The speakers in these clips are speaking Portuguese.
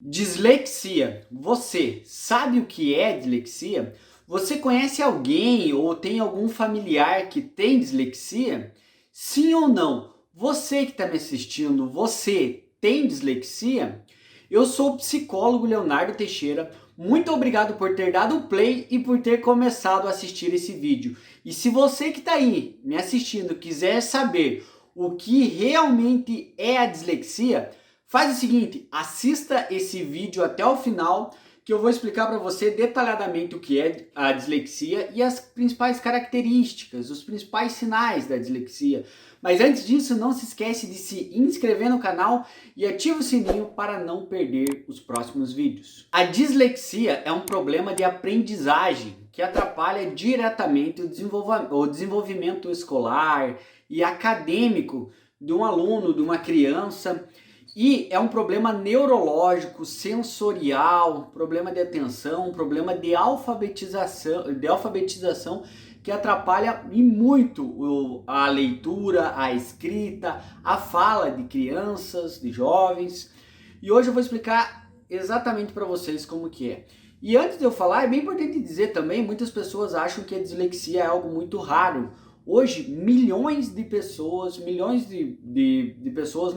Dislexia. Você sabe o que é dislexia? Você conhece alguém ou tem algum familiar que tem dislexia? Sim ou não? Você que está me assistindo, você tem dislexia? Eu sou o psicólogo Leonardo Teixeira. Muito obrigado por ter dado o play e por ter começado a assistir esse vídeo. E se você que está aí me assistindo quiser saber o que realmente é a dislexia, faz o seguinte, assista esse vídeo até o final que eu vou explicar para você detalhadamente o que é a dislexia e as principais características, os principais sinais da dislexia. Mas antes disso, não se esquece de se inscrever no canal e ativa o sininho para não perder os próximos vídeos. A dislexia é um problema de aprendizagem que atrapalha diretamente o desenvolvimento escolar e acadêmico de um aluno, de uma criança. E é um problema neurológico, sensorial, problema de atenção, problema de alfabetização que atrapalha e muito a leitura, a escrita, a fala de crianças, de jovens. E hoje eu vou explicar exatamente para vocês como que é. E antes de eu falar, é bem importante dizer também, muitas pessoas acham que a dislexia é algo muito raro. Hoje, milhões de pessoas no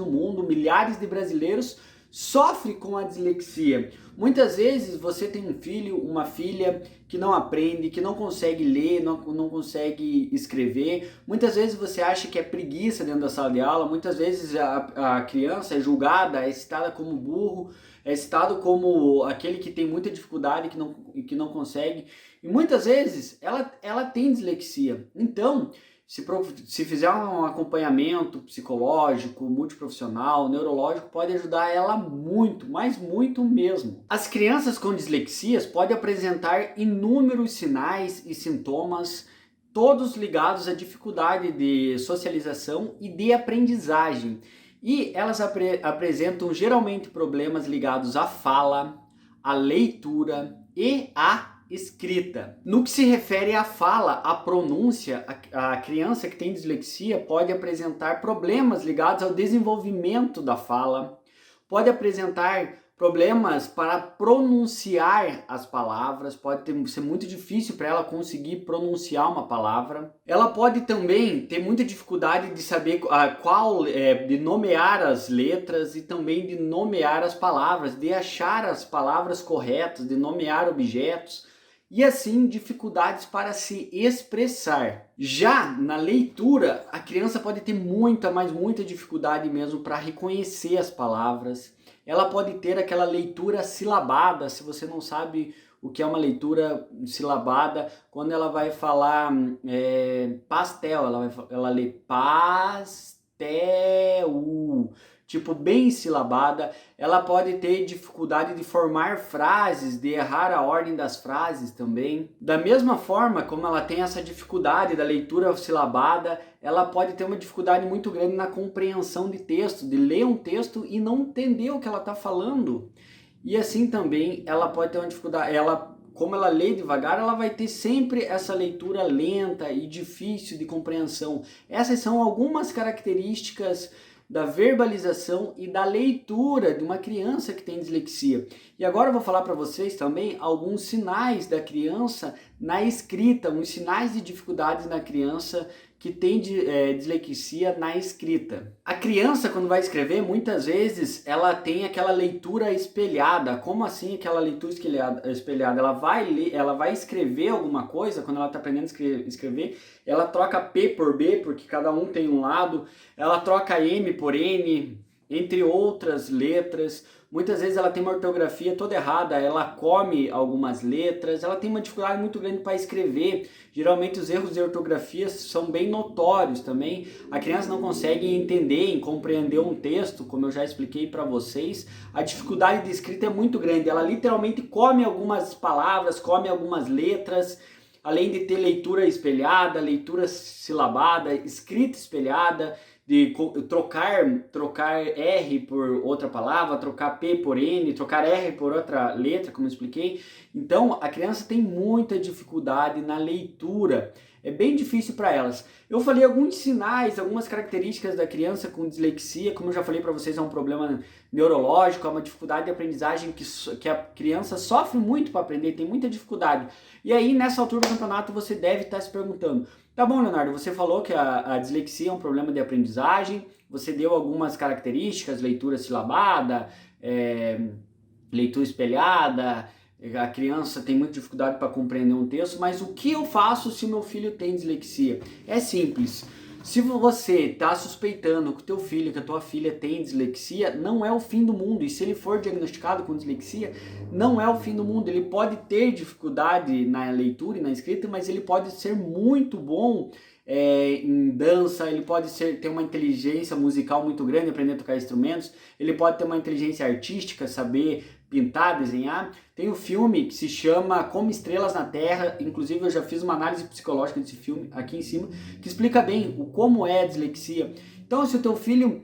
mundo, milhares de brasileiros sofrem com a dislexia. Muitas vezes você tem um filho, uma filha que não aprende, que não consegue ler, não consegue escrever. Muitas vezes você acha que é preguiça dentro da sala de aula. Muitas vezes a criança é julgada, é citada como burro, é citado como aquele que tem muita dificuldade e que não consegue. E muitas vezes ela tem dislexia. Então, se fizer um acompanhamento psicológico, multiprofissional, neurológico, pode ajudar ela muito, mas muito mesmo. As crianças com dislexias podem apresentar inúmeros sinais e sintomas, todos ligados à dificuldade de socialização e de aprendizagem. E elas apresentam geralmente problemas ligados à fala, à leitura e à escrita. No que se refere à fala, à pronúncia, a criança que tem dislexia pode apresentar problemas ligados ao desenvolvimento da fala, pode apresentar problemas para pronunciar as palavras, ser muito difícil para ela conseguir pronunciar uma palavra. Ela pode também ter muita dificuldade de saber de nomear as letras e também de nomear as palavras, de achar as palavras corretas, de nomear objetos. E assim, dificuldades para se expressar. Já na leitura, a criança pode ter muita dificuldade mesmo para reconhecer as palavras. Ela pode ter aquela leitura silabada, se você não sabe o que é uma leitura silabada, quando ela vai falar pastel, ela lê pastel, tipo bem silabada. Ela pode ter dificuldade de formar frases, de errar a ordem das frases também. Da mesma forma como ela tem essa dificuldade da leitura silabada, ela pode ter uma dificuldade muito grande na compreensão de texto, de ler um texto e não entender o que ela está falando. E assim também ela pode ter uma dificuldade, como ela lê devagar, ela vai ter sempre essa leitura lenta e difícil de compreensão. Essas são algumas características da verbalização e da leitura de uma criança que tem dislexia. E agora eu vou falar para vocês também alguns sinais da criança na escrita, uns sinais de dificuldades na criança que tem dislexia na escrita. A criança, quando vai escrever, muitas vezes ela tem aquela leitura espelhada. Como assim aquela leitura espelhada? Ela vai escrever alguma coisa, quando ela está aprendendo a escrever, ela troca P por B, porque cada um tem um lado, ela troca M por N, entre outras letras. Muitas vezes ela tem uma ortografia toda errada, ela come algumas letras, ela tem uma dificuldade muito grande para escrever. Geralmente os erros de ortografia são bem notórios também. A criança não consegue entender, compreender um texto, como eu já expliquei para vocês. A dificuldade de escrita é muito grande, ela literalmente come algumas palavras, come algumas letras. Além de ter leitura espelhada, leitura silabada, escrita espelhada, de trocar R por outra palavra, trocar P por N, trocar R por outra letra, como eu expliquei. Então, a criança tem muita dificuldade na leitura. É bem difícil para elas. Eu falei alguns sinais, algumas características da criança com dislexia, como eu já falei para vocês, é um problema neurológico, é uma dificuldade de aprendizagem que a criança sofre muito para aprender, tem muita dificuldade. E aí, nessa altura do campeonato, você deve estar se perguntando, tá bom, Leonardo, você falou que a dislexia é um problema de aprendizagem, você deu algumas características, leitura silabada, leitura espelhada, a criança tem muita dificuldade para compreender um texto, mas o que eu faço se o meu filho tem dislexia? É simples. Se você está suspeitando que o teu filho, que a tua filha tem dislexia, não é o fim do mundo. E se ele for diagnosticado com dislexia, não é o fim do mundo. Ele pode ter dificuldade na leitura e na escrita, mas ele pode ser muito bom em dança, ele pode ter uma inteligência musical muito grande, aprender a tocar instrumentos, ele pode ter uma inteligência artística, saber pintar, desenhar. Tem um filme que se chama Como Estrelas na Terra, inclusive eu já fiz uma análise psicológica desse filme aqui em cima, que explica bem como é a dislexia. Então, se o teu filho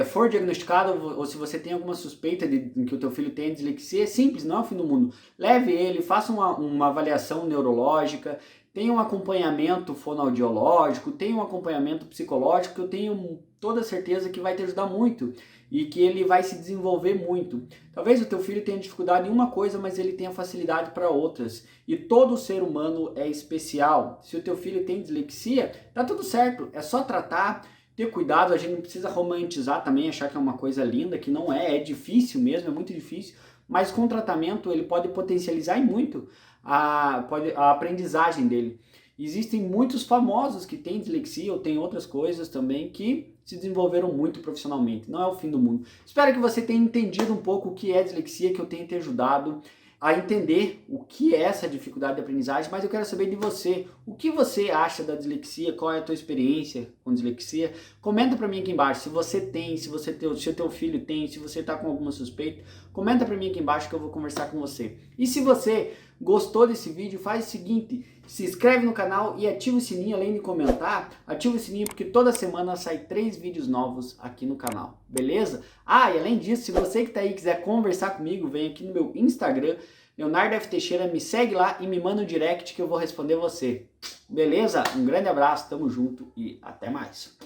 for diagnosticado ou se você tem alguma suspeita de que o teu filho tem dislexia, é simples, não é o fim do mundo. Leve ele, faça uma avaliação neurológica, tenha um acompanhamento fonoaudiológico, tenha um acompanhamento psicológico, que eu tenho toda certeza que vai te ajudar muito e que ele vai se desenvolver muito. Talvez o teu filho tenha dificuldade em uma coisa, mas ele tenha facilidade para outras. E todo ser humano é especial. Se o teu filho tem dislexia, tá tudo certo, é só tratar, ter cuidado, a gente não precisa romantizar também, achar que é uma coisa linda, que não é difícil mesmo, é muito difícil, mas com tratamento ele pode potencializar muito a aprendizagem dele. Existem muitos famosos que têm dislexia ou têm outras coisas também que se desenvolveram muito profissionalmente. Não é o fim do mundo. Espero que você tenha entendido um pouco o que é dislexia, que eu tenha te ajudado a entender o que é essa dificuldade de aprendizagem, mas eu quero saber de você. O que você acha da dislexia? Qual é a tua experiência com dislexia? Comenta para mim aqui embaixo se você tem, se o teu filho tem, se você está com alguma suspeita. Comenta para mim aqui embaixo que eu vou conversar com você. E se você gostou desse vídeo, faz o seguinte, se inscreve no canal e ativa o sininho, além de comentar, ativa o sininho porque toda semana sai 3 vídeos novos aqui no canal, beleza? Ah, e além disso, se você que tá aí quiser conversar comigo, vem aqui no meu Instagram, Leonardo F. Teixeira, me segue lá e me manda um direct que eu vou responder você. Beleza? Um grande abraço, tamo junto e até mais.